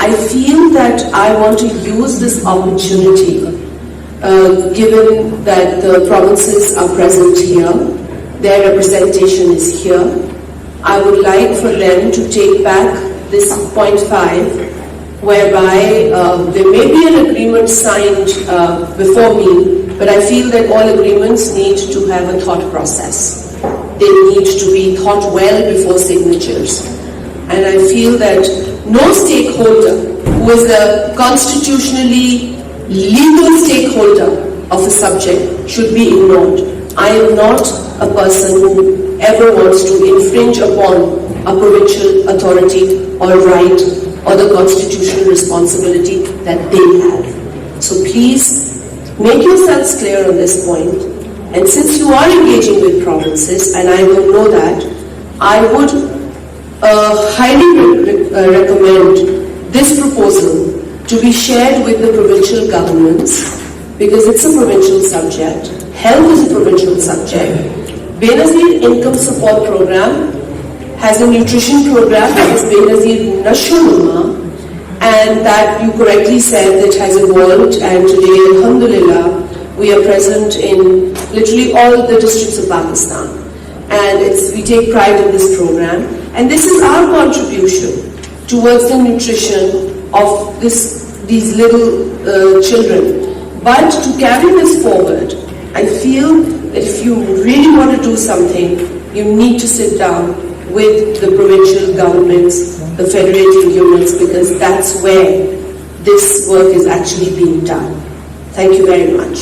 I feel that I want to use this opportunity, given that the provinces are present here, their representation is here. I would like for them to take back this 0.5, whereby there may be an agreement signed before me, but I feel that all agreements need to have a thought process. They need to be thought well before signatures. And I feel that no stakeholder who is the constitutionally legal stakeholder of a subject should be ignored. I am not a person who ever wants to infringe upon a provincial authority or right or the constitutional responsibility that they have. So please make yourselves clear on this point. And since you are engaging with provinces, and I don't know that, I would highly recommend this proposal to be shared with the provincial governments, because it's a provincial subject. Health is a provincial subject. Benazir Income Support Programme has a nutrition program that is Benazir Nashunuma, and that you correctly said that has evolved, and today, alhamdulillah, we are present in literally all the districts of Pakistan. And we take pride in this program. And this is our contribution towards the nutrition of these little children. But to carry this forward, I feel that if you really want to do something, you need to sit down with the provincial governments, the federating units, because that's where this work is actually being done. Thank you very much.